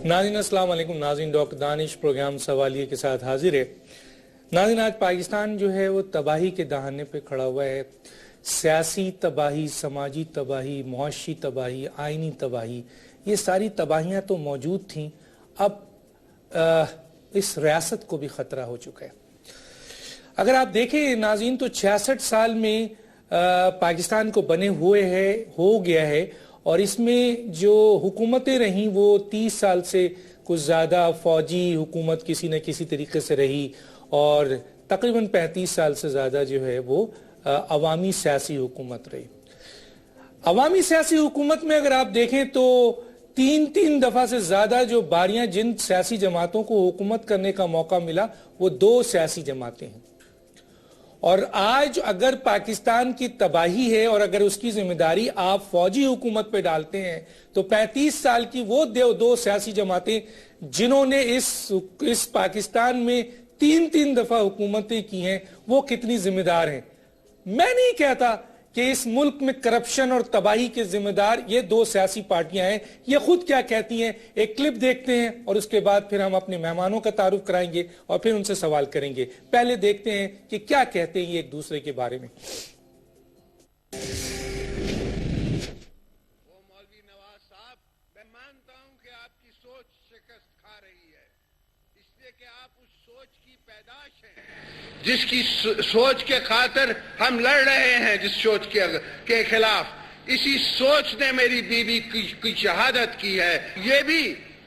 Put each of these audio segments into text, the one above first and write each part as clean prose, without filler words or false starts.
ناظرین السلام علیکم. ناظرین ڈاکٹر دانش پروگرام سوالیے کے ساتھ حاضر ہے. ناظرین آج پاکستان جو ہے وہ تباہی کے دہانے پہ کھڑا ہوا ہے. سیاسی تباہی، سماجی تباہی، معاشی تباہی، آئینی تباہی، یہ ساری تباہیاں تو موجود تھیں. اب اس ریاست کو بھی خطرہ ہو چکا ہے. اگر آپ دیکھیں ناظرین تو 66 سال میں پاکستان کو بنے ہوئے ہو گیا ہے، اور اس میں جو حکومتیں رہیں وہ 30 سال سے کچھ زیادہ فوجی حکومت کسی نہ کسی طریقے سے رہی، اور تقریباً 35 سال سے زیادہ جو ہے وہ عوامی سیاسی حکومت رہی. عوامی سیاسی حکومت میں اگر آپ دیکھیں تو تین دفعہ سے زیادہ جو باریاں جن سیاسی جماعتوں کو حکومت کرنے کا موقع ملا وہ 2 سیاسی جماعتیں ہیں. اور آج اگر پاکستان کی تباہی ہے اور اگر اس کی ذمہ داری آپ فوجی حکومت پہ ڈالتے ہیں تو 35 سال کی وہ 2 سیاسی جماعتیں جنہوں نے اس پاکستان میں 3 دفعہ حکومتیں کی ہیں وہ کتنی ذمہ دار ہیں. میں نہیں کہتا کہ اس ملک میں کرپشن اور تباہی کے ذمہ دار یہ 2 سیاسی پارٹیاں ہیں. یہ خود کیا کہتی ہیں ایک کلپ دیکھتے ہیں اور اس کے بعد پھر ہم اپنے مہمانوں کا تعارف کرائیں گے اور پھر ان سے سوال کریں گے. پہلے دیکھتے ہیں کہ کیا کہتے ہیں یہ ایک دوسرے کے بارے میں. مولوی نواز صاحب، میں مانتا ہوں کہ آپ کی سوچ شکست کھا رہی ہے، اس لیے کہ آپ اس سوچ کی پیداش ہیں جس کی سوچ کے خاطر ہم لڑ رہے ہیں، جس سوچ کے خلاف. اسی سوچ نے میری بیوی کی شہادت کی ہے. یہ بھی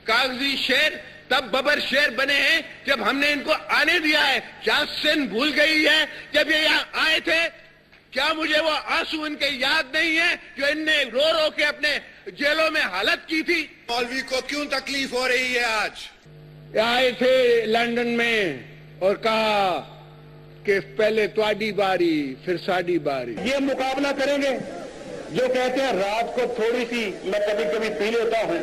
کاغذی شیر تب ببر شیر بنے ہیں جب ہم نے ان کو آنے دیا ہے. کیا سن بھول گئی ہے جب یہ یہاں آئے تھے؟ کیا مجھے وہ آنسو ان کے یاد نہیں ہے جو ان نے رو رو کے اپنے جیلوں میں حالت کی تھی؟ مولوی کو کیوں تکلیف ہو رہی ہے آج؟ آئے تھے لندن میں اور کہا کہ پہلے تواڈی باری پھر ساڈی باری. یہ مقابلہ کریں گے جو کہتے ہیں رات کو تھوڑی سی میں کبھی کبھی پی لیتا ہوں،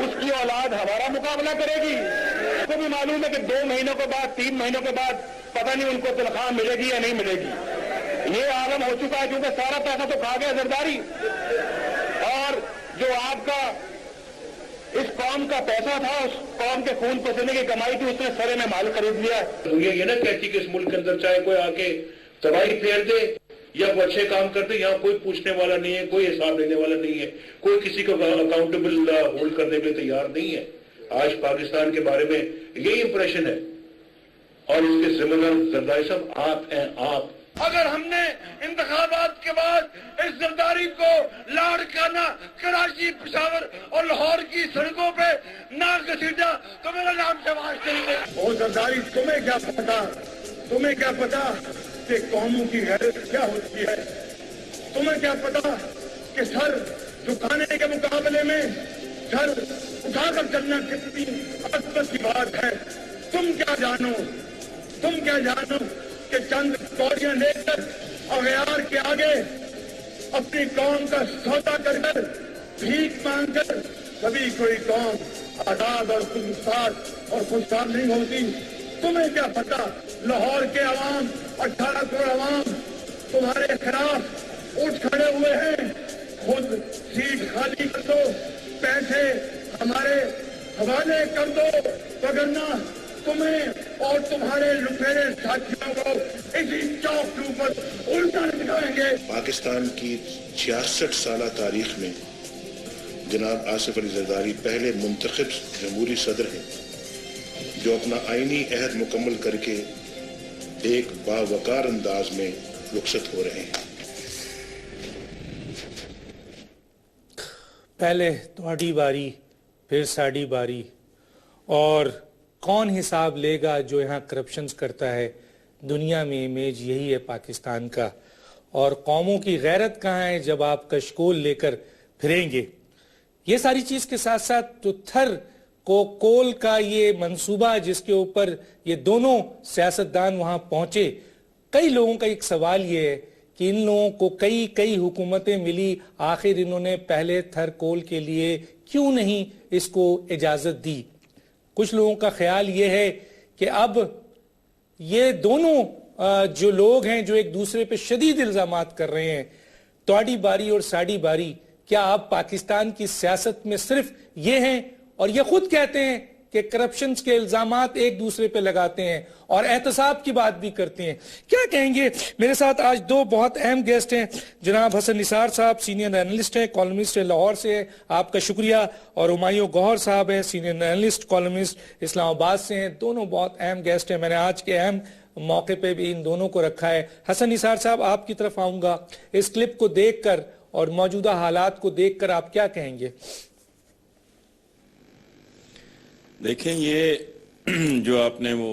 اس کی اولاد ہمارا مقابلہ کرے گی. اس کو بھی معلوم ہے کہ 2 مہینوں کے بعد 3 مہینوں کے بعد پتہ نہیں ان کو تنخواہ ملے گی یا نہیں ملے گی. یہ عالم ہو چکا ہے کیونکہ سارا پیسہ تو کھا گیا زرداری، اور جو آپ کا اس قوم کا پیسہ تھا، اس قوم کے خون پسینے کی کمائی تھی، اس نے سرے میں مال خرید لیا. یہ نہ کہتی کہ اس ملک کے اندر چاہے کوئی آ کے تباہی پھیر دے یا کوئی اچھے کام کرتے، یہاں کوئی پوچھنے والا نہیں ہے، کوئی حساب لینے والا نہیں ہے، کوئی کسی کو اکاؤنٹیبل ہولڈ کرنے کے لیے تیار نہیں ہے. آج پاکستان کے بارے میں یہی امپریشن ہے، اور اس کے ذمہ دار زرداری صاحب آپ ہیں. آپ اگر ہم نے انتخابات کے بعد اس زرداری کو لاڑکانہ کراچی، پشاور اور لاہور کی سڑکوں پہ نہ گھسیٹا تو میرا نام شہباز شریف ہے. اور زرداری تمہیں کیا پتا کہ قوموں کی غیرت کیا ہوتی ہے؟ تمہیں کیا پتا کہ سر جھکانے کے مقابلے میں سر اٹھا کر چلنا کتنی عظمت کی بات ہے؟ تم کیا جانو کہ چند کوڑیاں لے کر اغیار کے آگے اپنی قوم کا سودا کر کر بھیک مانگ کر کبھی کوئی قوم آزاد اور خودمختار اور خوشحال نہیں ہوتی. تمہیں کیا پتا لاہور کے عوام 18 کروڑ عوام تمہارے خلاف اٹھ کھڑے ہوئے ہیں. خود سیٹ خالی کر دو، پیسے ہمارے حوالے کر دو، وگرنہ تمہیں اور تمہارے لٹیرے ساتھیوں کو اسی چوک کے اوپر الٹا دکھائیں گے. پاکستان کی 66 سالہ تاریخ میں جناب آصف علی زرداری پہلے منتخب جمہوری صدر ہیں جو اپنا آئینی عہد مکمل کر کے ایک باوقار انداز میں رخصت ہو رہے ہیں. پہلے تہاڈی باری پھر ساڈی باری. اور کون حساب لے گا جو یہاں کرپشنز کرتا ہے؟ دنیا میں امیج یہی ہے پاکستان کا. اور قوموں کی غیرت کہاں ہے جب آپ کشکول لے کر پھریں گے؟ یہ ساری چیز کے ساتھ ساتھ جو تھر کو کول کا یہ منصوبہ جس کے اوپر یہ دونوں سیاستدان وہاں پہنچے، کئی لوگوں کا ایک سوال یہ ہے کہ ان لوگوں کو کئی حکومتیں ملی، آخر انہوں نے پہلے تھر کول کے لیے کیوں نہیں اس کو اجازت دی؟ کچھ لوگوں کا خیال یہ ہے کہ اب یہ دونوں جو لوگ ہیں جو ایک دوسرے پہ شدید الزامات کر رہے ہیں، تواڈی باری اور ساڈی باری، کیا اب پاکستان کی سیاست میں صرف یہ ہیں اور یہ خود کہتے ہیں کہ کرپشن کے الزامات ایک دوسرے پہ لگاتے ہیں اور احتساب کی بات بھی کرتے ہیں. کیا کہیں گے؟ میرے ساتھ آج دو بہت اہم گیسٹ ہیں. جناب حسن نثار صاحب سینئر اینالسٹ ہیں, کالمسٹ ہیں, لاہور سے, آپ کا شکریہ. اور ہمایوں گوہر صاحب ہیں, سینئر اینالسٹ, کالمسٹ, اسلام آباد سے ہیں. دونوں بہت اہم گیسٹ ہیں. میں نے آج کے اہم موقع پہ بھی ان دونوں کو رکھا ہے. حسن نثار صاحب, آپ کی طرف آؤں گا. اس کلپ کو دیکھ کر اور موجودہ حالات کو دیکھ کر آپ کیا کہیں گے؟ دیکھیں, یہ جو آپ نے وہ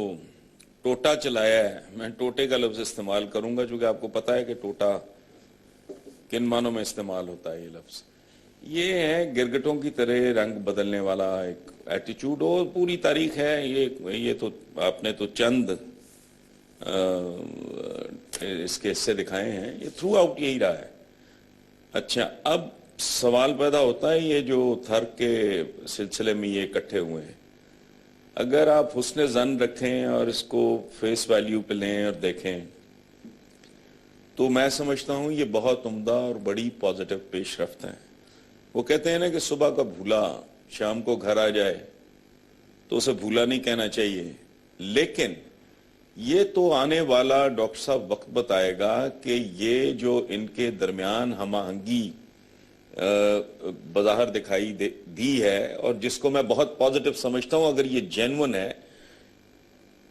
ٹوٹا چلایا ہے, میں ٹوٹے کا لفظ استعمال کروں گا چونکہ آپ کو پتا ہے کہ ٹوٹا کن معنوں میں استعمال ہوتا ہے. یہ لفظ یہ ہے گرگٹوں کی طرح رنگ بدلنے والا ایک ایٹیچیوڈ. اور پوری تاریخ ہے یہ تو آپ نے تو چند اس کے حصے دکھائے ہیں. یہ تھرو آؤٹ یہی رہا ہے. اچھا, اب سوال پیدا ہوتا ہے یہ جو تھرک کے سلسلے میں یہ اکٹھے ہوئے ہیں, اگر آپ حسن ظن رکھیں اور اس کو فیس ویلیو پہ لیں اور دیکھیں تو میں سمجھتا ہوں یہ بہت عمدہ اور بڑی پازیٹیو پیش رفت ہے. وہ کہتے ہیں نا کہ صبح کا بھولا شام کو گھر آ جائے تو اسے بھولا نہیں کہنا چاہیے, لیکن یہ تو آنے والا ڈاکٹر صاحب وقت بتائے گا کہ یہ جو ان کے درمیان ہم آہنگی بظاہر دکھائی دی ہے اور جس کو میں بہت پازیٹیو سمجھتا ہوں, اگر یہ جینون ہے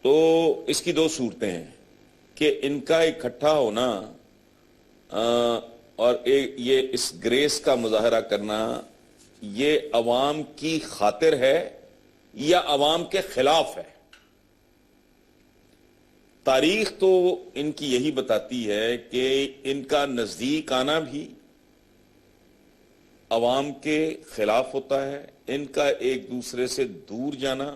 تو اس کی دو صورتیں ہیں کہ ان کا اکٹھا ہونا اور یہ اس گریس کا مظاہرہ کرنا یہ عوام کی خاطر ہے یا عوام کے خلاف ہے. تاریخ تو ان کی یہی بتاتی ہے کہ ان کا نزدیک آنا بھی عوام کے خلاف ہوتا ہے, ان کا ایک دوسرے سے دور جانا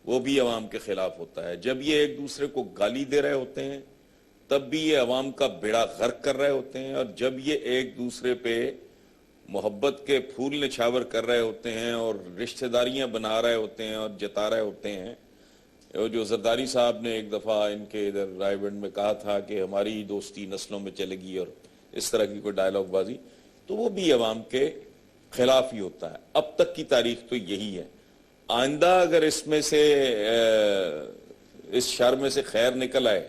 وہ بھی عوام کے خلاف ہوتا ہے. جب یہ ایک دوسرے کو گالی دے رہے ہوتے ہیں تب بھی یہ عوام کا بیڑا غرق کر رہے ہوتے ہیں, اور جب یہ ایک دوسرے پہ محبت کے پھول نچھاور کر رہے ہوتے ہیں اور رشتہ داریاں بنا رہے ہوتے ہیں اور جتا رہے ہوتے ہیں. جو زرداری صاحب نے ایک دفعہ ان کے ادھر رائے بند میں کہا تھا کہ ہماری دوستی نسلوں میں چلے گی اور اس طرح کی کوئی ڈائلاگ بازی, تو وہ بھی عوام کے خلاف ہی ہوتا ہے. اب تک کی تاریخ تو یہی ہے. آئندہ اگر اس میں سے اس شر میں سے خیر نکل آئے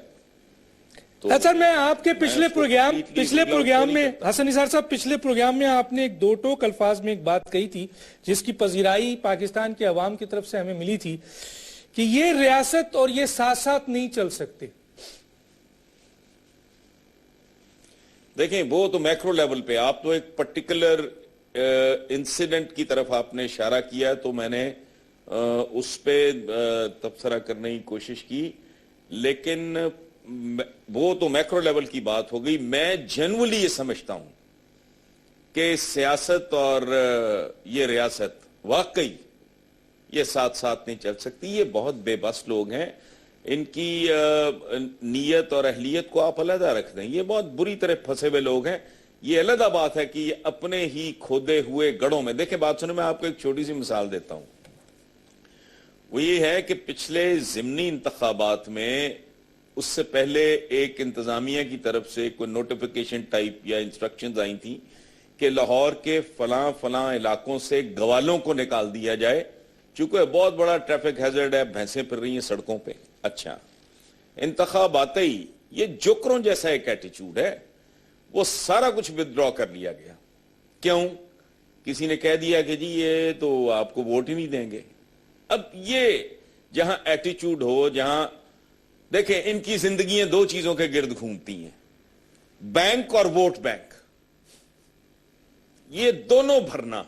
تو سر, میں آپ کے پچھلے پروگرام میں حسن نثار صاحب پچھلے پروگرام میں آپ نے ایک دو ٹوک الفاظ میں ایک بات کہی تھی جس کی پذیرائی پاکستان کے عوام کی طرف سے ہمیں ملی تھی کہ یہ ریاست اور یہ ساتھ ساتھ نہیں چل سکتے. دیکھیں, وہ تو میکرو لیول پہ, آپ تو ایک پرٹیکولر انسیڈنٹ کی طرف آپ نے اشارہ کیا تو میں نے اس پہ تبصرہ کرنے کی کوشش کی, لیکن وہ تو میکرو لیول کی بات ہو گئی. میں جنرلی یہ سمجھتا ہوں کہ سیاست اور یہ ریاست واقعی یہ ساتھ ساتھ نہیں چل سکتی. یہ بہت بے بس لوگ ہیں, ان کی نیت اور اہلیت کو آپ علیحدہ رکھ دیں. یہ بہت بری طرح پھنسے ہوئے لوگ ہیں. یہ علیحدہ بات ہے کہ یہ اپنے ہی کھودے ہوئے گڑھوں میں, دیکھیں بات سنیں, میں آپ کو ایک چھوٹی سی مثال دیتا ہوں. وہ یہ ہے کہ پچھلے ضمنی انتخابات میں اس سے پہلے ایک انتظامیہ کی طرف سے کوئی نوٹیفیکیشن ٹائپ یا انسٹرکشنز آئی تھیں کہ لاہور کے فلاں فلاں علاقوں سے گوالوں کو نکال دیا جائے چونکہ بہت بڑا ٹریفک ہیزرڈ ہے, بھینسیں پھر رہی ہیں سڑکوں پہ. اچھا, انتخاب آتے ہی یہ جوکروں جیسا ایک ایٹیچیوڈ ہے, وہ سارا کچھ ودڈرا کر لیا گیا. کیوں؟ کسی نے کہہ دیا کہ جی یہ تو آپ کو ووٹ ہی نہیں دیں گے. اب یہ جہاں ایٹیچیوڈ ہو, جہاں دیکھیں ان کی زندگیاں دو چیزوں کے گرد گھومتی ہیں, بینک اور ووٹ بینک. یہ دونوں بھرنا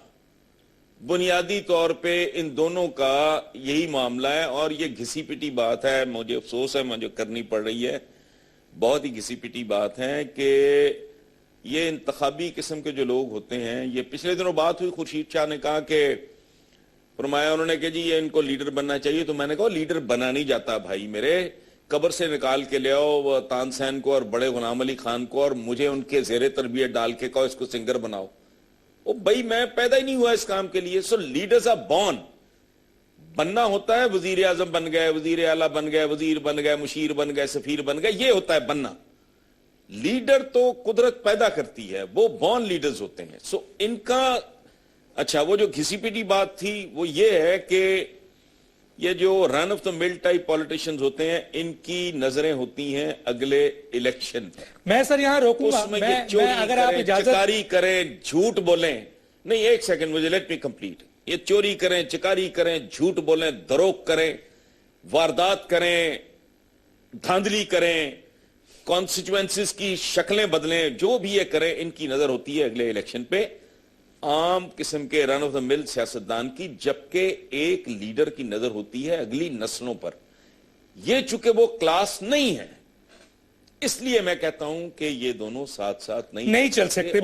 بنیادی طور پہ ان دونوں کا یہی معاملہ ہے, اور یہ گھسی پٹی بات ہے. مجھے افسوس ہے مجھے کرنی پڑ رہی ہے, بہت ہی گھسی پٹی بات ہے کہ یہ انتخابی قسم کے جو لوگ ہوتے ہیں, یہ پچھلے دنوں بات ہوئی, خورشید شاہ نے کہا کہ فرمایا انہوں نے کہ جی یہ ان کو لیڈر بننا چاہیے, تو میں نے کہا لیڈر بنا نہیں جاتا بھائی میرے, قبر سے نکال کے لے آؤ تانسین کو اور بڑے غلام علی خان کو اور مجھے ان کے زیر تربیت ڈال کے کہو اس کو سنگر بناؤ. او بھائی میں پیدا ہی نہیں ہوا اس کام کے لیے. سو لیڈرز آر بورن. بننا ہوتا ہے, وزیر اعظم بن گئے, وزیر اعلیٰ بن گئے, وزیر بن گئے, مشیر بن گئے, سفیر بن گئے, یہ ہوتا ہے بننا. لیڈر تو قدرت پیدا کرتی ہے, وہ بورن لیڈرز ہوتے ہیں. سو ان کا اچھا وہ جو گھسی پیٹی بات تھی وہ یہ ہے کہ یہ جو رن آف دا مل ٹائپ پالیٹیشنز ہوتے ہیں ان کی نظریں ہوتی ہیں اگلے الیکشن پر. میں سر یہاں روکوں گا. اس میں یہ چوری اگر آپ کریں, اجازت چکاری کریں, جھوٹ بولیں. نہیں ایک سیکنڈ مجھے لیٹ می کمپلیٹ. یہ چوری کریں, چکاری کریں, جھوٹ بولیں, دروغ کریں, واردات کریں, دھاندلی کریں, کانسٹیچوئنسز کی شکلیں بدلیں, جو بھی یہ کریں ان کی نظر ہوتی ہے اگلے الیکشن پہ عام قسم کے رن آف دا مل سیاستدان کی, جبکہ ایک لیڈر کی نظر ہوتی ہے اگلی نسلوں پر. یہ چونکہ وہ کلاس نہیں ہے اس لیے میں کہتا ہوں کہ یہ دونوں ساتھ ساتھ نہیں چل سکتے.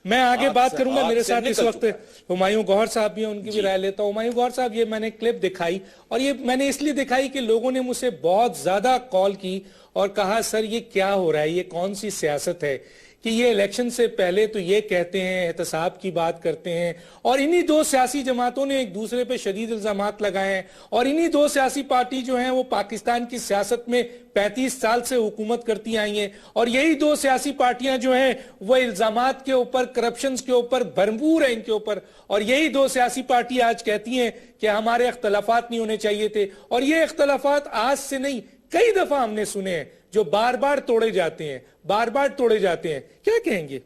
میں آگے بات کروں گا. میرے ساتھ اس وقت ہمایوں گوہر صاحب بھی ہیں, ان کی بھی رائے لیتا ہوں. ہمایوں گوہر صاحب, یہ میں نے کلپ دکھائی اور یہ میں نے اس لیے دکھائی کہ لوگوں نے مجھ سے بہت زیادہ کال کی اور کہا سر یہ کیا ہو رہا ہے, یہ کون سی سیاست ہے کہ یہ الیکشن سے پہلے تو یہ کہتے ہیں, احتساب کی بات کرتے ہیں, اور انہی دو سیاسی جماعتوں نے ایک دوسرے پہ شدید الزامات لگائے ہیں, اور انہی دو سیاسی پارٹی جو ہیں وہ پاکستان کی سیاست میں 35 سال سے حکومت کرتی آئی ہیں, اور یہی دو سیاسی پارٹیاں جو ہیں وہ الزامات کے اوپر, کرپشنز کے اوپر بھرپور ہیں ان کے اوپر, اور یہی دو سیاسی پارٹی آج کہتی ہیں کہ ہمارے اختلافات نہیں ہونے چاہیے تھے. اور یہ اختلافات آج سے نہیں, کئی دفعہ ہم نے سنے ہیں جو بار بار توڑے جاتے ہیں, بار بار توڑے جاتے ہیں. کیا کہیں گے؟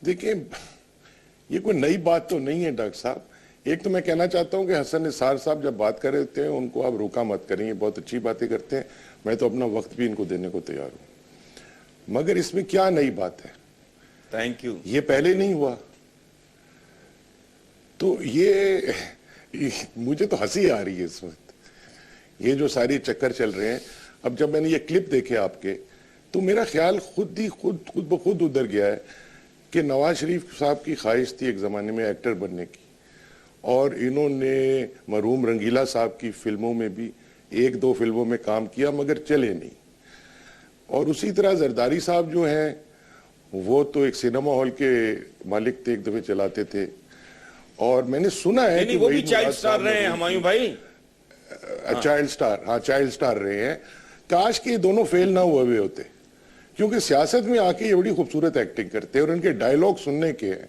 دیکھیں یہ کوئی نئی بات تو نہیں ہے ڈاکٹر صاحب. ایک تو میں کہنا چاہتا ہوں کہ حسن نثار صاحب جب بات کر رہے ہوتے ہیں ان کو آپ روکا مت کریں, یہ بہت اچھی باتیں کرتے ہیں, میں تو اپنا وقت بھی ان کو دینے کو تیار ہوں. مگر اس میں کیا نئی بات ہے؟ Thank you. یہ پہلے نہیں ہوا تو یہ مجھے تو ہنسی آ رہی ہے اس وقت, یہ جو ساری چکر چل رہے ہیں. اب جب میں نے یہ کلپ دیکھے آپ کے تو میرا خیال خود بخود ادھر گیا ہے کہ نواز شریف صاحب کی خواہش تھی ایک زمانے میں ایکٹر بننے کی, اور انہوں نے مرحوم رنگیلا صاحب کی فلموں میں بھی 1-2 فلموں میں کام کیا مگر چلے نہیں. اور اسی طرح زرداری صاحب جو ہیں وہ تو ایک سینما ہال کے مالک تھے, ایک دفعہ چلاتے تھے, اور میں نے سنا ہے کہ وہ بھی چائلڈ سٹار رہے ہیں ہمایوں بھائی. چائلڈ سٹار, ہاں چائلڈ سٹار رہے ہیں. کاش کہ دونوں فیل نہ ہوئے ہوتے, کیونکہ سیاست میں آ کے یہ بڑی خوبصورت ایکٹنگ کرتے ہیں اور ان کے ڈائیلاگ سننے کے ہیں,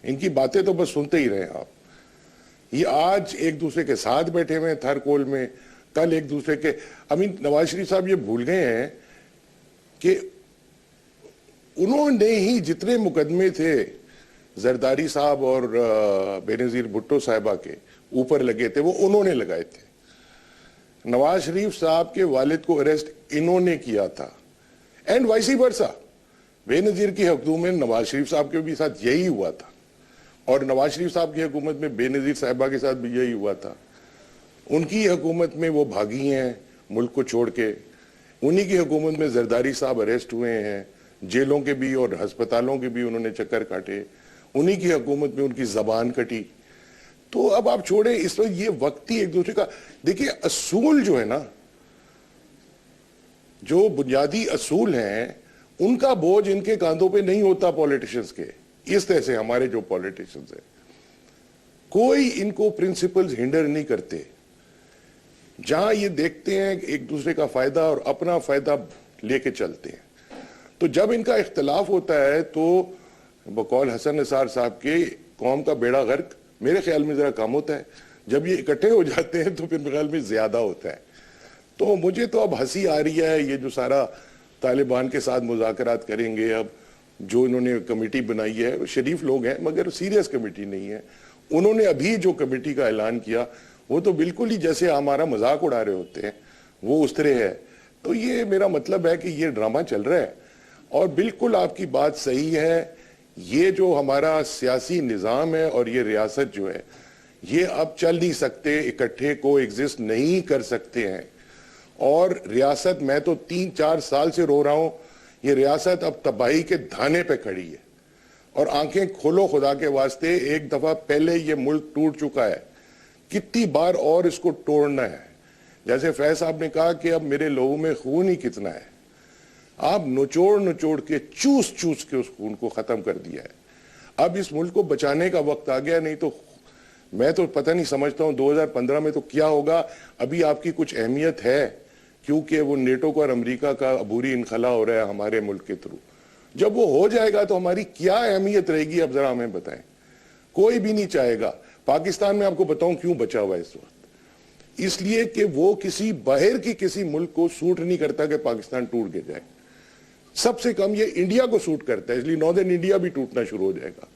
ان کی باتیں تو بس سنتے ہی رہے آپ. یہ آج ایک دوسرے کے ساتھ بیٹھے ہوئے ہیں تھر کول میں, کل ایک دوسرے کے, امین نواز شریف صاحب یہ بھول گئے ہیں کہ انہوں نے ہی جتنے مقدمے تھے زرداری صاحب اور بے نظیر بھٹو صاحبہ کے اوپر لگے تھے وہ انہوں نے لگائے تھے. نواز شریف صاحب کے والد کو اریسٹ انہوں نے کیا تھا, اینڈ وائسی ورسا. بے نظیر کی حکومت میں نواز شریف صاحب کے بھی ساتھ یہی ہوا تھا, اور نواز شریف صاحب کی حکومت میں بے نظیر صاحبہ کے ساتھ بھی یہی ہوا تھا. ان کی حکومت میں وہ بھاگی ہیں ملک کو چھوڑ کے, انہی کی حکومت میں زرداری صاحب اریسٹ ہوئے ہیں, جیلوں کے بھی اور ہسپتالوں کے بھی انہوں نے چکر کاٹے, انہی کی حکومت میں ان کی زبان کٹی. تو اب آپ چھوڑیں, اس وقت یہ وقت ہی ایک دوسرے کا. دیکھیں اصول جو ہے نا, جو بنیادی اصول ہیں ان کا بوجھ ان کے کاندھوں پہ نہیں ہوتا پولیٹیشنز کے. اس طرح سے ہمارے جو پولیٹیشنز ہیں کوئی ان کو پرنسپلز ہنڈر نہیں کرتے, جہاں یہ دیکھتے ہیں ایک دوسرے کا فائدہ اور اپنا فائدہ لے کے چلتے ہیں. تو جب ان کا اختلاف ہوتا ہے تو بقول حسن نثار صاحب کے قوم کا بیڑا غرق میرے خیال میں ذرا کم ہوتا ہے, جب یہ اکٹھے ہو جاتے ہیں تو پھر میرے خیال میں زیادہ ہوتا ہے. تو مجھے تو اب ہنسی آ رہی ہے یہ جو سارا طالبان کے ساتھ مذاکرات کریں گے, اب جو انہوں نے کمیٹی بنائی ہے, شریف لوگ ہیں مگر سیریس کمیٹی نہیں ہے, انہوں نے ابھی جو کمیٹی کا اعلان کیا وہ تو بالکل ہی جیسے ہمارا مذاق اڑا رہے ہوتے ہیں وہ اس طرح ہے. تو یہ میرا مطلب ہے کہ یہ ڈرامہ چل رہا ہے, اور بالکل آپ کی بات صحیح ہے. یہ جو ہمارا سیاسی نظام ہے اور یہ ریاست جو ہے یہ اب چل نہیں سکتے, اکٹھے کو ایگزسٹ نہیں کر سکتے ہیں. اور ریاست, میں تو 3-4 سال سے رو رہا ہوں, یہ ریاست اب تباہی کے دھانے پہ کھڑی ہے. اور آنکھیں کھولو خدا کے واسطے, ایک دفعہ پہلے یہ ملک ٹوٹ چکا ہے, کتنی بار اور اس کو توڑنا ہے. جیسے فیض صاحب نے کہا کہ اب میرے لوگوں میں خون ہی کتنا ہے, آپ نچوڑ کے چوس کے اس خون کو ختم کر دیا ہے. اب اس ملک کو بچانے کا وقت آ گیا, نہیں تو میں تو پتہ نہیں سمجھتا ہوں 2015 میں تو کیا ہوگا. ابھی آپ کی کچھ اہمیت ہے کیونکہ وہ نیٹو کا اور امریکہ کا عبوری انخلا ہو رہا ہے ہمارے ملک کے تھرو, جب وہ ہو جائے گا تو ہماری کیا اہمیت رہے گی، اب ذرا ہمیں بتائیں. کوئی بھی نہیں چاہے گا. پاکستان میں آپ کو بتاؤں کیوں بچا ہوا ہے اس وقت، اس لیے کہ وہ کسی باہر کی کسی ملک کو سوٹ نہیں کرتا کہ پاکستان ٹوٹ کے جائے. سب سے کم یہ انڈیا کو سوٹ کرتا ہے، اس لیے ناردرن انڈیا بھی ٹوٹنا شروع ہو جائے گا.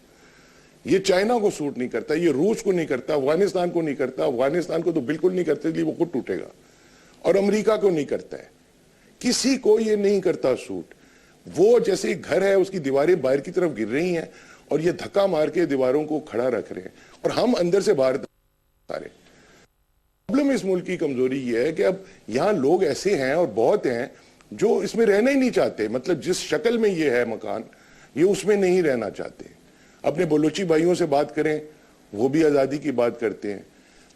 یہ چائنا کو سوٹ نہیں کرتا، یہ روس کو نہیں کرتا، افغانستان کو نہیں کرتا. افغانستان کو تو بالکل نہیں کرتا، اس لیے وہ خود ٹوٹے گا. اور امریکہ کو نہیں کرتا ہے، کسی کو یہ نہیں کرتا سوٹ. وہ جیسے گھر ہے، اس کی دیواریں باہر کی طرف گر رہی ہیں اور یہ دھکا مار کے دیواروں کو کھڑا رکھ رہے ہیں اور ہم اندر سے باہر سارے. پرابلم اس ملک کی کمزوری یہ ہے کہ اب یہاں لوگ ایسے ہیں اور بہت ہیں جو اس میں رہنا ہی نہیں چاہتے. مطلب جس شکل میں یہ ہے مکان، یہ اس میں نہیں رہنا چاہتے. اپنے بلوچی بھائیوں سے بات کریں، وہ بھی آزادی کی بات کرتے ہیں.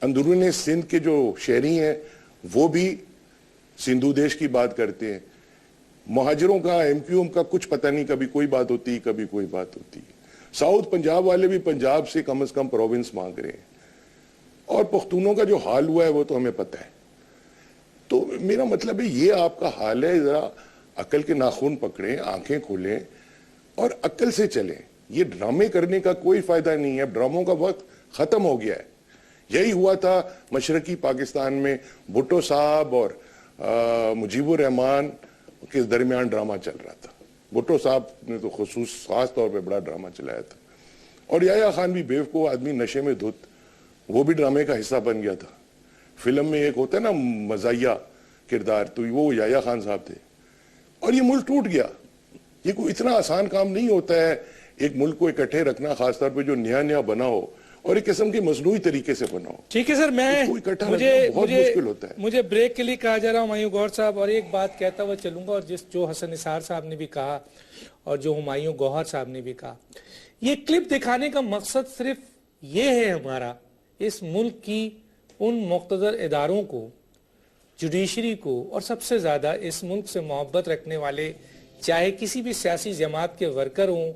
اندرون سندھ کے جو شہری ہیں وہ بھی سندھو دیش کی بات کرتے ہیں. مہاجروں کا، ایم کیو ایم کا کچھ پتہ نہیں، کبھی کوئی بات ہوتی، کبھی کوئی بات ہوتی. ساؤتھ پنجاب والے بھی پنجاب سے کم از کم پروونس مانگ رہے ہیں. اور پختونوں کا جو حال ہوا ہے وہ تو ہمیں پتہ ہے. تو میرا مطلب ہے یہ آپ کا حال ہے. ذرا عقل کے ناخن پکڑیں، آنکھیں کھولیں اور عقل سے چلیں. یہ ڈرامے کرنے کا کوئی فائدہ نہیں ہے. ڈراموں کا وقت ختم ہو گیا ہے. یہی ہوا تھا مشرقی پاکستان میں، بھٹو صاحب اور مجیب الرحمان کے درمیان ڈرامہ چل رہا تھا. بھٹو صاحب نے تو خاص طور پہ بڑا ڈرامہ چلایا تھا. اور یحییٰ خان بھی بیوقوف آدمی، نشے میں دھت، وہ بھی ڈرامے کا حصہ بن گیا تھا. فلم میں ایک ہوتا ہے نا مزاحیہ کردار، تو وہ یحییٰ خان صاحب تھے. اور یہ ملک ٹوٹ گیا. یہ کوئی اتنا آسان کام نہیں ہوتا ہے ایک ملک کو اکٹھے رکھنا، خاص طور پہ جو نیا بنا ہو اور ایک قسم کے مصنوعی طریقے سے بنا ہو. ٹھیک ہے سر، مجھے بریک کے لیے کہا جا رہا ہوں ہمایوں گوہر صاحب. اور ایک بات کہتا ہوا چلوں گا، اور جو حسن نثار صاحب نے بھی کہا اور جو ہمایوں گوہر صاحب نے بھی کہا، یہ کلپ دکھانے کا مقصد صرف یہ ہے ہمارا، اس ملک کی ان مقتدر اداروں کو، جوڈیشری کو، اور سب سے زیادہ اس ملک سے محبت رکھنے والے، چاہے کسی بھی سیاسی جماعت کے ورکر ہوں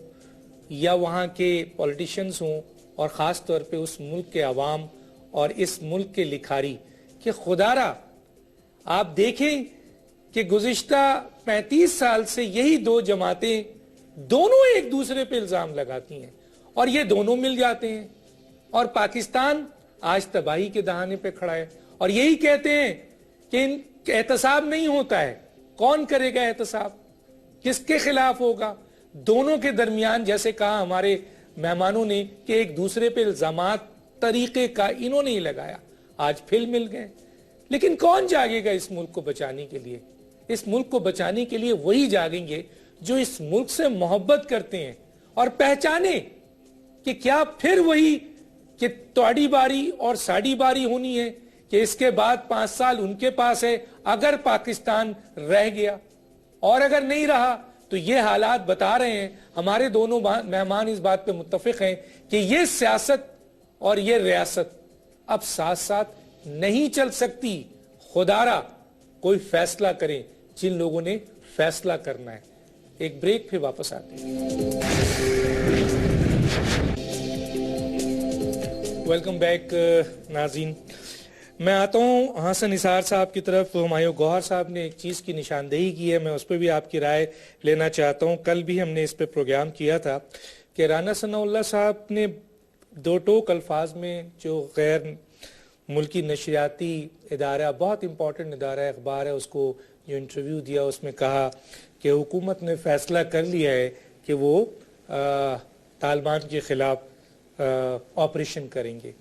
یا وہاں کے پولیٹیشنز ہوں، اور خاص طور پہ اس ملک کے عوام اور اس ملک کے لکھاری، کہ خدا را آپ دیکھیں کہ گزشتہ 35 سال سے یہی دو جماعتیں دونوں ایک دوسرے پہ الزام لگاتی ہیں اور یہ دونوں مل جاتے ہیں، اور پاکستان آج تباہی کے دہانے پہ کھڑا ہے. اور یہی کہتے ہیں کہ ان احتساب نہیں ہوتا ہے. کون کرے گا احتساب؟ کس کے خلاف ہوگا؟ دونوں کے درمیان، جیسے کہا ہمارے مہمانوں نے، کہ ایک دوسرے پہ الزامات طریقے کا انہوں نے ہی لگایا، آج پھر مل گئے. لیکن کون جاگے گا اس ملک کو بچانے کے لیے؟ اس ملک کو بچانے کے لیے وہی جاگیں گے جو اس ملک سے محبت کرتے ہیں اور پہچانے کہ کیا پھر وہی کہ توڑی باری اور ساڑی باری ہونی ہے، کہ اس کے بعد 5 سال ان کے پاس ہے اگر پاکستان رہ گیا، اور اگر نہیں رہا تو یہ حالات بتا رہے ہیں. ہمارے دونوں مہمان اس بات پہ متفق ہیں کہ یہ سیاست اور یہ ریاست اب ساتھ ساتھ نہیں چل سکتی. خدارا کوئی فیصلہ کریں جن لوگوں نے فیصلہ کرنا ہے. ایک بریک، پھر واپس آتے ہیں. ویلکم بیک ناظرین. میں آتا ہوں حسن نثار صاحب کی طرف. ہمایوں گوہر صاحب نے ایک چیز کی نشاندہی کی ہے، میں اس پہ بھی آپ کی رائے لینا چاہتا ہوں. کل بھی ہم نے اس پہ پروگرام کیا تھا کہ رانا ثناء اللہ صاحب نے 2 ٹوک الفاظ میں جو غیر ملکی نشریاتی ادارہ، بہت امپورٹنٹ ادارہ اخبار ہے، اس کو جو انٹرویو دیا، اس میں کہا کہ حکومت نے فیصلہ کر لیا ہے کہ وہ طالبان کے خلاف آپریشن کریں گے.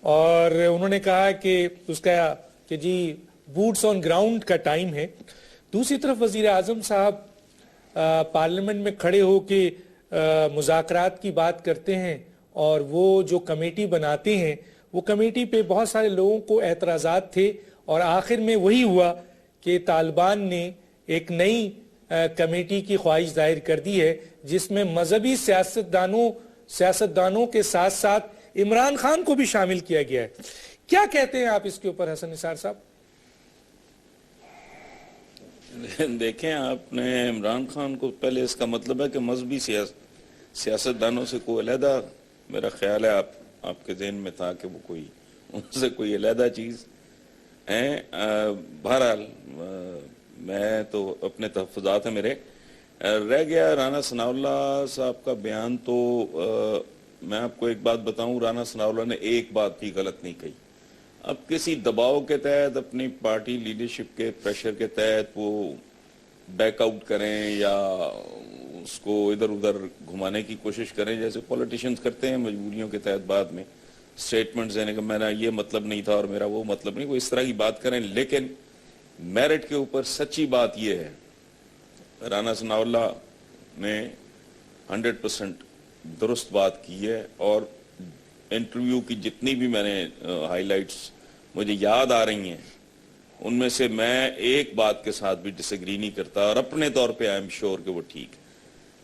اور انہوں نے کہا کہ اس کا کہ جی بوٹس آن گراؤنڈ کا ٹائم ہے. دوسری طرف وزیر اعظم صاحب پارلیمنٹ میں کھڑے ہو کے مذاکرات کی بات کرتے ہیں، اور وہ جو کمیٹی بناتے ہیں، وہ کمیٹی پہ بہت سارے لوگوں کو اعتراضات تھے، اور آخر میں وہی ہوا کہ طالبان نے ایک نئی کمیٹی کی خواہش ظاہر کر دی ہے جس میں مذہبی سیاستدانوں کے ساتھ ساتھ عمران خان کو بھی شامل کیا گیا ہے. کیا کہتے ہیں آپ اس کے اوپر حسن نثار صاحب؟ دیکھیں، آپ نے عمران خان کو، پہلے اس کا مطلب ہے کہ مذہبی سیاستدانوں سے کوئی علیحدہ، میرا خیال ہے آپ کے ذہن میں تھا کہ وہ کوئی ان سے کوئی علیحدہ چیز ہے. بہرحال میں تو اپنے تحفظات ہیں میرے، رہ گیا رانا ثناء اللہ صاحب کا بیان. تو میں آپ کو ایک بات بتاؤں, رانا ثناء اللہ نے ایک بات بھی غلط نہیں کہی. اب کسی دباؤ کے تحت, اپنی پارٹی لیڈرشپ کے پریشر کے تحت وہ بیک آؤٹ کریں یا اس کو ادھر ادھر گھمانے کی کوشش کریں جیسے پولیٹیشنز کرتے ہیں مجبوریوں کے تحت, بعد میں سٹیٹمنٹس دینے کا میرا یہ مطلب نہیں تھا اور میرا وہ مطلب نہیں, وہ اس طرح کی بات کریں. لیکن میرٹ کے اوپر سچی بات یہ ہے, رانا ثناء اللہ نے 100% درست بات کی ہے. اور انٹرویو کی جتنی بھی میں نے ہائی لائٹس مجھے یاد آ رہی ہیں, ان میں سے میں ایک بات کے ساتھ بھی ڈس ایگری نہیں کرتا, اور اپنے طور پہ آئی ایم شیور کہ وہ ٹھیک.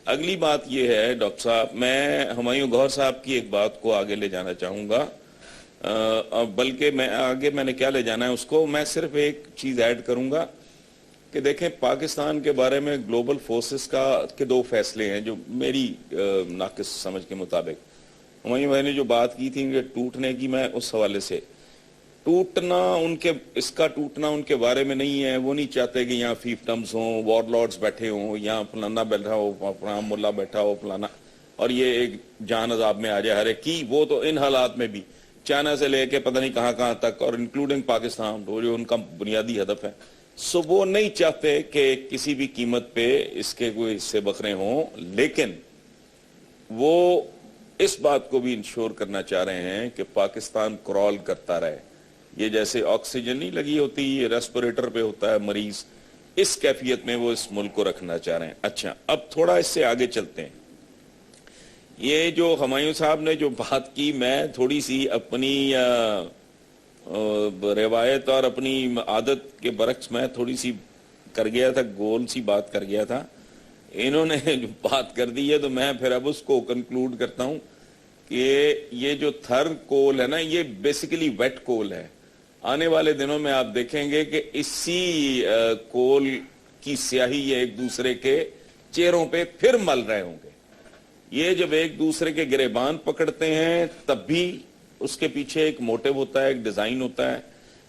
اگلی بات یہ ہے ڈاکٹر صاحب, میں ہمایوں گوہر صاحب کی ایک بات کو آگے لے جانا چاہوں گا, بلکہ میں نے کیا لے جانا ہے اس کو, میں صرف ایک چیز ایڈ کروں گا کہ دیکھیں پاکستان کے بارے میں گلوبل فورسز کے 2 فیصلے ہیں جو میری ناقص سمجھ کے مطابق. ہمایوں بھائی نے جو بات کی تھی کہ ٹوٹنے کی, میں اس حوالے سے اس کا ٹوٹنا ان کے بارے میں نہیں ہے. وہ نہیں چاہتے کہ یہاں فیفڈمز ہوں, وار لارڈز بیٹھے ہوں, یہاں فلانا بیٹھا ہو, فلانا ملا بیٹھا ہو فلانا, اور یہ ایک جان عذاب میں آ جائے ہر ایک کی. وہ تو ان حالات میں بھی چائنا سے لے کے پتہ نہیں کہاں تک, اور انکلوڈنگ پاکستان, جو ان کا بنیادی ہدف ہے. سو وہ نہیں چاہتے کہ کسی بھی قیمت پہ اس کے کوئی حصے بکھرے ہوں, لیکن وہ اس بات کو بھی انشور کرنا چاہ رہے ہیں کہ پاکستان کرال کرتا رہے. یہ جیسے آکسیجن نہیں لگی ہوتی, یہ ریسپریٹر پہ ہوتا ہے مریض, اس کیفیت میں وہ اس ملک کو رکھنا چاہ رہے ہیں. اچھا, اب تھوڑا اس سے آگے چلتے ہیں. یہ جو ہمایوں صاحب نے جو بات کی, میں تھوڑی سی اپنی روایت اور اپنی عادت کے برعکس میں تھوڑی سی کر گیا تھا, گول سی بات کر گیا تھا. انہوں نے جو بات کر دی ہے تو میں پھر اب اس کو کنکلوڈ کرتا ہوں کہ یہ جو تھر کول ہے نا, یہ بیسیکلی ویٹ کول ہے. آنے والے دنوں میں آپ دیکھیں گے کہ اسی کول کی سیاہی یہ ایک دوسرے کے چہروں پہ پھر مل رہے ہوں گے. یہ جب ایک دوسرے کے گریبان پکڑتے ہیں تب بھی اس کے پیچھے ایک موٹیو ہوتا ہے, ایک ڈیزائن ہوتا ہے.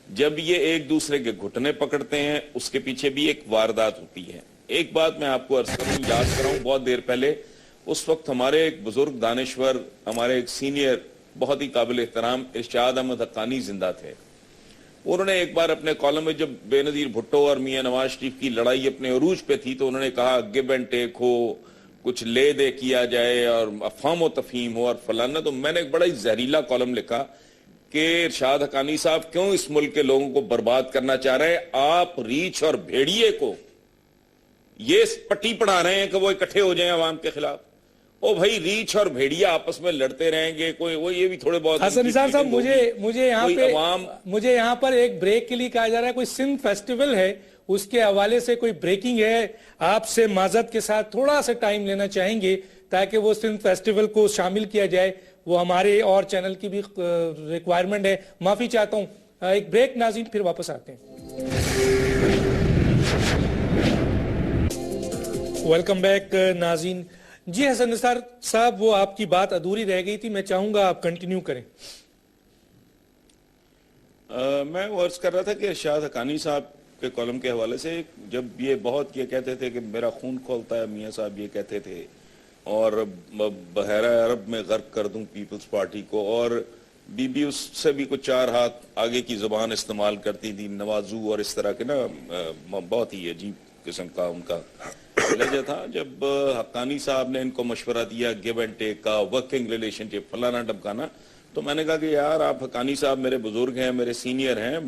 جب یہ ایک دوسرے کے گھٹنے پکڑتے ہیں اس کے پیچھے بھی ایک واردات ہوتی ہے. ایک بات میں آپ کو عرض کروں, یاد کراؤں, بہت دیر پہلے اس وقت ہمارے ایک بزرگ دانشور, ہمارے ایک سینئر بہت ہی قابل احترام ارشاد احمد حقانی زندہ تھے. انہوں نے ایک بار اپنے کالم میں, جب بے نظیر بھٹو اور میاں نواز شریف کی لڑائی اپنے عروج پہ تھی, تو انہوں نے کہا گیو اینڈ ٹیک ہو, کچھ لے دے کیا جائے اور افہام و تفہیم ہو اور فلانا. تو میں نے ایک بڑا ہی زہریلا کالم لکھا کہ ارشاد حقانی صاحب کیوں اس ملک کے لوگوں کو برباد کرنا چاہ رہے ہیں. آپ ریچھ اور بھیڑیے کو یہ پٹی پڑھا رہے ہیں کہ وہ اکٹھے ہو جائیں عوام کے خلاف. او بھائی, ریچھ اور بھیڑیا آپس میں لڑتے رہیں گے, کوئی وہ یہ بھی تھوڑے بہت. حسن نثار صاحب, مجھے یہاں پر ایک بریک کے لیے کہا جا رہا ہے, کوئی سندھ فیسٹیول ہے اس کے حوالے سے کوئی بریکنگ ہے. آپ سے معذرت کے ساتھ تھوڑا سا ٹائم لینا چاہیں گے تاکہ وہ سندھ فیسٹیول کو شامل کیا جائے. وہ ہمارے اور چینل کی بھی ریکوائرمنٹ ہے. معافی چاہتا ہوں, ایک بریک ناظرین, پھر واپس آتے ہیں. ویلکم بیک ناظرین. جی حسن نثار صاحب, وہ آپ کی بات ادھوری رہ گئی تھی, میں چاہوں گا آپ کنٹینیو کریں. میں وہ عرض کر رہا تھا کہ ارشاد حقانی صاحب کے کالم کے حوالے سے, جب یہ بہت یہ کہتے تھے کہ میرا خون کھولتا ہے, میاں صاحب یہ کہتے تھے, اور بحیرہ عرب میں غرق کر دوں پیپلز پارٹی کو, اور بی بی اس سے بھی کچھ 4 ہاتھ آگے کی زبان استعمال کرتی تھی, نوازو اور اس طرح کے نا, بہت ہی عجیب قسم کا ان کا لہجہ تھا. جب حقانی صاحب نے ان کو مشورہ دیا گیو اینڈ ٹیک کا, ورکنگ ریلیشن شپ, فلانا ڈمکانا, تو میں نے کہا کہ یار آپ حقانی صاحب میرے بزرگ ہیں, میرے سینئر ہیں,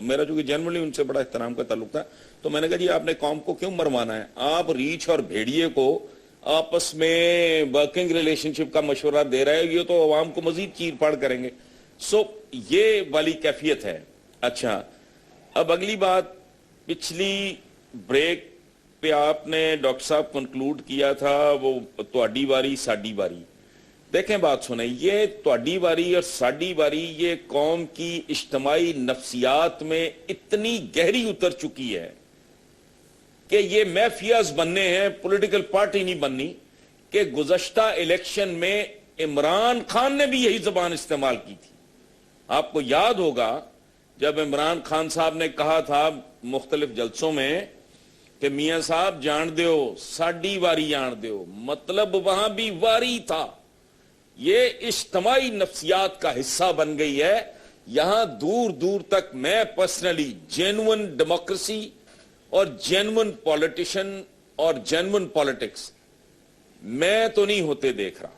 میرا چونکہ جنرلی ان سے بڑا احترام کا تعلق تھا, تو میں نے کہا جی آپ نے قوم کو کیوں مروانا ہے. آپ ریچھ اور بھیڑیے کو آپس میں ورکنگ ریلیشن شپ کا مشورہ دے رہے ہیں, یہ تو عوام کو مزید چیر پھاڑ کریں گے. سو یہ والی کیفیت ہے. اچھا, اب اگلی بات, پچھلی بریک پہ آپ نے ڈاکٹر صاحب کنکلوڈ کیا تھا وہ تواڈی واری ساڈی واری. دیکھیں بات سنیں, یہ تواڈی واری اور ساڈی واری یہ قوم کی اجتماعی نفسیات میں اتنی گہری اتر چکی ہے کہ یہ میفیاز بننے ہیں, پولیٹیکل پارٹی نہیں بننی. کہ گزشتہ الیکشن میں عمران خان نے بھی یہی زبان استعمال کی تھی. آپ کو یاد ہوگا جب عمران خان صاحب نے کہا تھا مختلف جلسوں میں کہ میاں صاحب جان دیو ساڈی واری جان دیو، مطلب وہاں بھی واری تھا. یہ اجتماعی نفسیات کا حصہ بن گئی ہے. یہاں دور دور تک میں پرسنلی جینون ڈیموکریسی اور جینون پولیٹیشن اور جینون پولیٹکس میں تو نہیں ہوتے دیکھ رہا.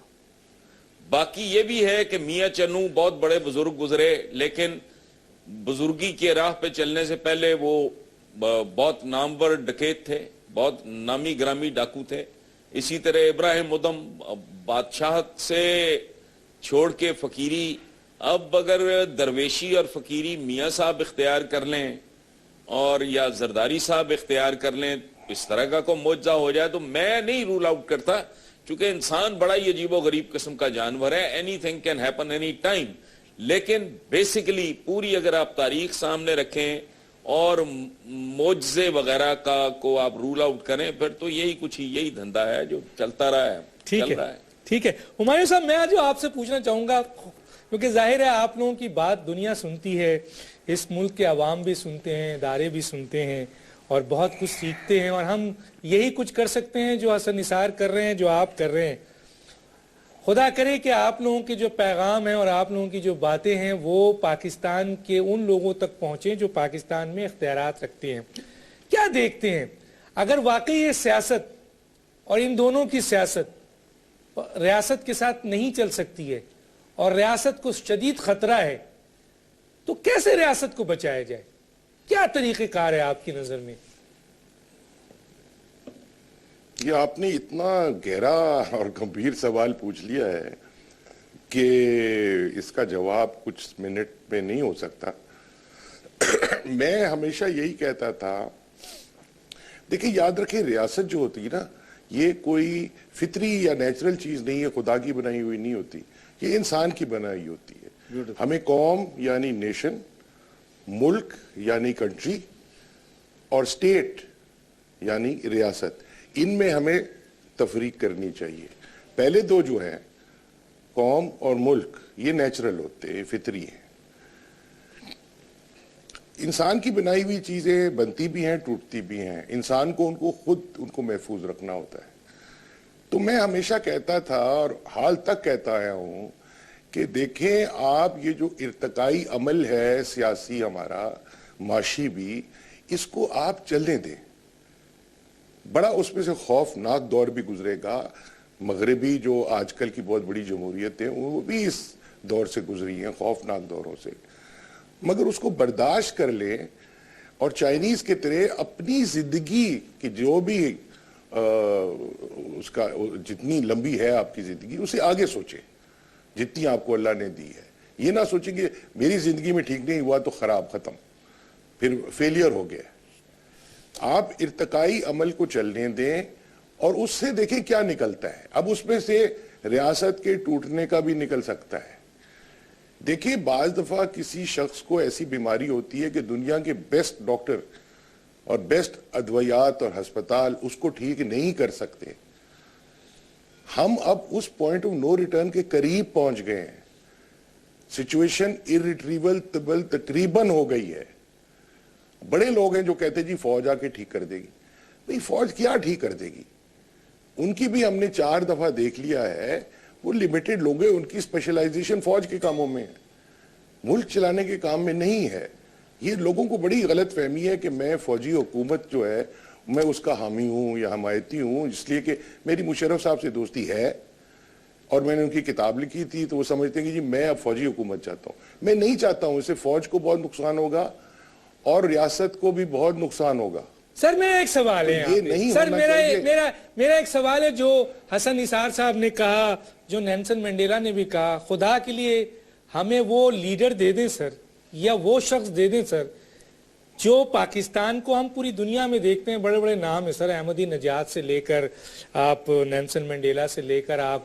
باقی یہ بھی ہے کہ میاں چنو بہت بڑے بزرگ گزرے، لیکن بزرگی کے راہ پہ چلنے سے پہلے وہ بہت نامور ڈکیت تھے، بہت نامی گرامی ڈاکو تھے. اسی طرح ابراہیم ادم بادشاہت سے چھوڑ کے فقیری، اب اگر درویشی اور فقیری میاں صاحب اختیار کر لیں اور یا زرداری صاحب اختیار کر لیں، اس طرح کا کوئی معجزہ ہو جائے تو میں نہیں رول آؤٹ کرتا، چونکہ انسان بڑا ہی عجیب و غریب قسم کا جانور ہے. Any thing can happen any time. لیکن بیسیکلی پوری اگر آپ تاریخ سامنے رکھیں اور معجزے وغیرہ کا کو آپ رول آؤٹ کریں، پھر تو یہی کچھ یہی دھندا ہے جو چلتا رہا ہے. ٹھیک ہے ہمایوں صاحب، میں جو آپ سے پوچھنا چاہوں گا، کیونکہ ظاہر ہے آپ لوگوں کی بات دنیا سنتی ہے، اس ملک کے عوام بھی سنتے ہیں، ادارے بھی سنتے ہیں اور بہت کچھ سیکھتے ہیں، اور ہم یہی کچھ کر سکتے ہیں جو حسن نثار کر رہے ہیں، جو آپ کر رہے ہیں. خدا کرے کہ آپ لوگوں کے جو پیغام ہیں اور آپ لوگوں کی جو باتیں ہیں وہ پاکستان کے ان لوگوں تک پہنچیں جو پاکستان میں اختیارات رکھتے ہیں. کیا دیکھتے ہیں اگر واقعی یہ سیاست اور ان دونوں کی سیاست ریاست کے ساتھ نہیں چل سکتی ہے اور ریاست کو شدید خطرہ ہے، تو کیسے ریاست کو بچایا جائے؟ کیا طریقہ کار ہے آپ کی نظر میں؟ یہ آپ نے اتنا گہرا اور گمبھیر سوال پوچھ لیا ہے کہ اس کا جواب کچھ منٹ میں نہیں ہو سکتا. میں ہمیشہ یہی کہتا تھا، دیکھیں یاد رکھیں، ریاست جو ہوتی ہے نا، یہ کوئی فطری یا نیچرل چیز نہیں ہے، خدا کی بنائی ہوئی نہیں ہوتی، یہ انسان کی بنائی ہوتی ہے. ہمیں قوم یعنی نیشن، ملک یعنی کنٹری، اور اسٹیٹ یعنی ریاست، ان میں ہمیں تفریق کرنی چاہیے. پہلے دو جو ہیں، قوم اور ملک، یہ نیچرل ہوتے ہیں، فطری ہیں. انسان کی بنائی ہوئی چیزیں بنتی بھی ہیں، ٹوٹتی بھی ہیں. انسان کو ان کو محفوظ رکھنا ہوتا ہے. تو میں ہمیشہ کہتا تھا اور حال تک کہتا آیا ہوں کہ دیکھیں آپ، یہ جو ارتقائی عمل ہے سیاسی، ہمارا معاشی بھی، اس کو آپ چلنے دیں. بڑا اس میں سے خوفناک دور بھی گزرے گا. مغربی جو آج کل کی بہت بڑی جمہوریتیں وہ بھی اس دور سے گزری ہیں، خوفناک دوروں سے، مگر اس کو برداشت کر لیں اور چائنیز کے طرح اپنی زندگی کی جو بھی اس کا جتنی لمبی ہے آپ کی زندگی، اسے آگے سوچیں جتنی آپ کو اللہ نے دی ہے. یہ نہ سوچیں کہ میری زندگی میں ٹھیک نہیں ہوا تو خراب، ختم، پھر فیلئر ہو گیا. آپ ارتقائی عمل کو چلنے دیں اور اس سے دیکھیں کیا نکلتا ہے. اب اس میں سے ریاست کے ٹوٹنے کا بھی نکل سکتا ہے. دیکھیں بعض دفعہ کسی شخص کو ایسی بیماری ہوتی ہے کہ دنیا کے بیسٹ ڈاکٹر اور بیسٹ ادویات اور ہسپتال اس کو ٹھیک نہیں کر سکتے. ہم اب اس پوائنٹ آف نو ریٹرن کے قریب پہنچ گئے ہیں. سچویشن irretrievable تقریباً ہو گئی ہے. بڑے لوگ ہیں جو کہتے جی فوج آ کے ٹھیک کر دے گی. بھئی فوج کیا ٹھیک کر دے گی؟ ان کی بھی ہم نے 4 دفعہ دیکھ لیا ہے، وہ لمیٹڈ لوگ ہیں، ان کی اسپیشلائزیشن فوج کے کاموں میں ہے، ملک چلانے کے کام میں نہیں ہے. یہ لوگوں کو بڑی غلط فہمی ہے کہ میں فوجی حکومت جو ہے میں اس کا حامی ہوں یا حمایتی ہوں، اس لیے کہ میری مشرف صاحب سے دوستی ہے اور میں نے ان کی کتاب لکھی تھی تو وہ سمجھتے ہیں کہ جی میں اب فوجی حکومت چاہتا ہوں. میں نہیں چاہتا ہوں. اس سے فوج کو بہت نقصان ہوگا اور ریاست کو بھی بہت نقصان ہوگا. سر میرا ایک سوال ہے، سر میرا ایک سوال ہے جو حسن نثار صاحب نے کہا، جو نیلسن منڈیلا نے بھی کہا، خدا کے لیے ہمیں وہ لیڈر دے دیں سر، یا وہ شخص دے دیں سر جو پاکستان کو، ہم پوری دنیا میں دیکھتے ہیں بڑے بڑے نام ہیں سر، احمدی نجات سے لے کر آپ نیلسن منڈیلا سے لے کر آپ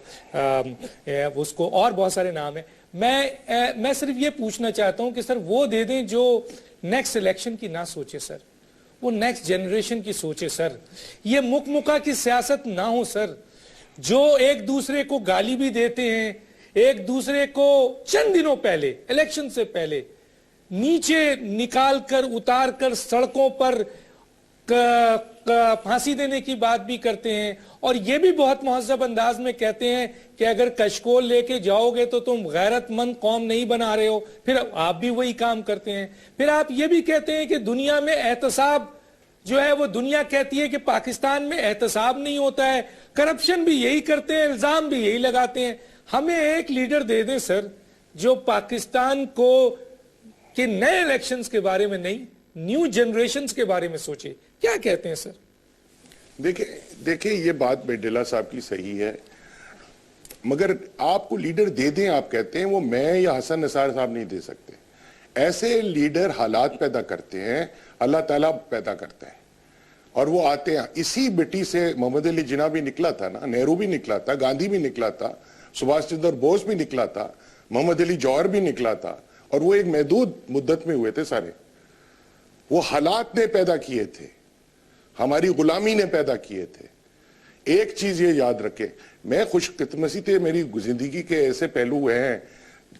اس کو، اور بہت سارے نام ہیں. میں صرف یہ پوچھنا چاہتا ہوں کہ سر وہ دے دیں جو نیکسٹ الیکشن کی نہ سوچے سر، وہ نیکسٹ جنریشن کی سوچے سر. یہ مکہ کی سیاست نہ ہو سر، جو ایک دوسرے کو گالی بھی دیتے ہیں، ایک دوسرے کو چند دنوں پہلے الیکشن سے پہلے نیچے نکال کر اتار کر سڑکوں پر پھانسی دینے کی بات بھی کرتے ہیں اور یہ بھی بہت مہذب انداز میں کہتے ہیں کہ اگر کشکول لے کے جاؤ گے تو تم غیرت مند قوم نہیں بنا رہے ہو. پھر آپ بھی وہی کام کرتے ہیں. پھر آپ یہ بھی کہتے ہیں کہ دنیا میں احتساب جو ہے وہ دنیا کہتی ہے کہ پاکستان میں احتساب نہیں ہوتا ہے. کرپشن بھی یہی کرتے ہیں, الزام بھی یہی لگاتے ہیں. ہمیں ایک لیڈر دے دیں سر جو پاکستان کو کہ نئے الیکشنز کے بارے میں نہیں, نیو جنریشنز کے بارے میں سوچے. کیا کہتے ہیں سر؟ دیکھیں یہ بات مینڈیلا صاحب کی صحیح ہے, مگر آپ کو لیڈر دے دیں آپ کہتے ہیں, وہ میں یا حسن نثار صاحب نہیں دے سکتے. ایسے لیڈر حالات پیدا کرتے ہیں, اللہ تعالیٰ پیدا کرتا ہے اور وہ آتے ہیں. اسی مٹی سے محمد علی جناح بھی نکلا تھا نا, نہرو بھی نکلا تھا, گاندھی بھی نکلا تھا, سبھاش چندر بوس بھی نکلا تھا, محمد علی جوہر بھی نکلا تھا, اور وہ ایک محدود مدت میں ہوئے تھے سارے. وہ حالات نے پیدا کیے تھے, ہماری غلامی نے پیدا کیے تھے. ایک چیز یہ یاد رکھے, میں خوش قسمتی تھے, میری زندگی کے ایسے پہلو ہیں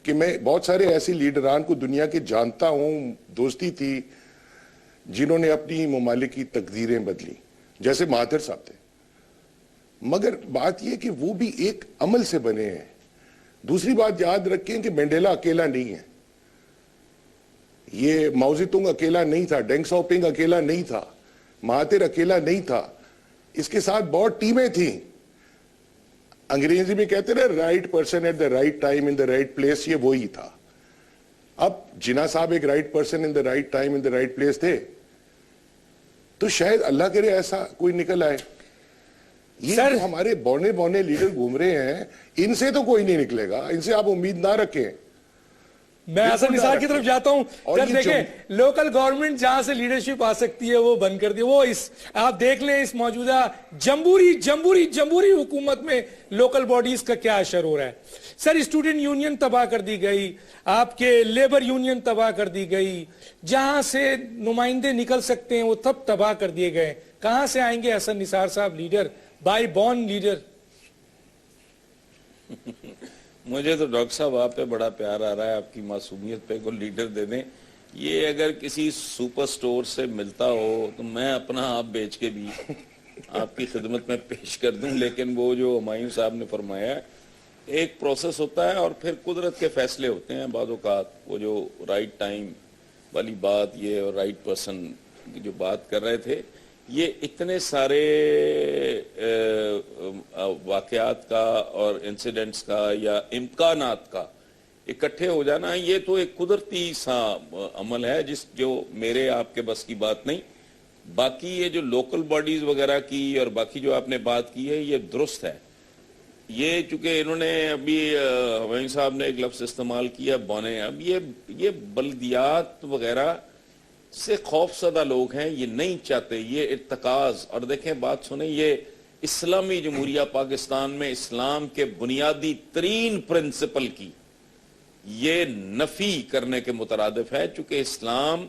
کہ میں بہت سارے ایسے لیڈران کو دنیا کے جانتا ہوں, دوستی تھی, جنہوں نے اپنی ممالک کی تقدیریں بدلی, جیسے مہاتر صاحب تھے. مگر بات یہ کہ وہ بھی ایک عمل سے بنے ہیں. دوسری بات یاد رکھیں کہ مینڈیلا اکیلا نہیں ہے, یہ ماؤ زیدونگ اکیلا نہیں تھا, ڈینگ ساؤپنگ اکیلا نہیں تھا, مہاتر اکیلا نہیں تھا, اس کے ساتھ بہت ٹیمیں تھیں. انگریزی میں کہتے ہیں right person at the right time in the right place, یہ وہی تھا. اب جناح صاحب ایک right person in the right time in the right place تھے, تو شاید اللہ کرے ایسا کوئی نکل آئے. یہ جو ہمارے بونے لیڈر گھوم رہے ہیں, ان سے تو کوئی نہیں نکلے گا, ان سے آپ امید نہ رکھیں. میں حسن نثار کی طرف جاتا ہوں. دیکھیں لوکل گورنمنٹ جہاں سے لیڈرشپ آ سکتی ہے وہ بند کر دی. وہ آپ دیکھ لیں اس موجودہ جمہوری حکومت میں لوکل باڈیز کا کیا اثر ہو رہا ہے. سر اسٹوڈنٹ یونین تباہ کر دی گئی, آپ کے لیبر یونین تباہ کر دی گئی, جہاں سے نمائندے نکل سکتے ہیں وہ تب تباہ کر دیے گئے. کہاں سے آئیں گے حسن نثار صاحب لیڈر, بائی بورن لیڈر؟ مجھے تو ڈاکٹر صاحب آپ پہ بڑا پیار آ رہا ہے, آپ کی معصومیت پہ کوئی لیڈر دے دیں. یہ اگر کسی سپر سٹور سے ملتا ہو تو میں اپنا آپ بیچ کے بھی آپ کی خدمت میں پیش کر دوں. لیکن وہ جو ہمایوں صاحب نے فرمایا ہے, ایک پروسیس ہوتا ہے اور پھر قدرت کے فیصلے ہوتے ہیں بعض اوقات. وہ جو رائٹ ٹائم والی بات, یہ اور رائٹ پرسن کی جو بات کر رہے تھے, یہ اتنے سارے واقعات کا اور انسیڈنٹس کا یا امکانات کا اکٹھے ہو جانا, یہ تو ایک قدرتی سا عمل ہے جو میرے آپ کے بس کی بات نہیں. باقی یہ جو لوکل باڈیز وغیرہ کی اور باقی جو آپ نے بات کی ہے, یہ درست ہے. یہ چونکہ انہوں نے ابھی ہمایوں صاحب نے ایک لفظ استعمال کیا بونے, اب یہ بلدیات وغیرہ سے خوف زدہ لوگ ہیں, یہ نہیں چاہتے, یہ ارتکاز. اور دیکھیں بات سنیں, یہ اسلامی جمہوریہ پاکستان میں اسلام کے بنیادی ترین پرنسپل کی یہ نفی کرنے کے مترادف ہے, چونکہ اسلام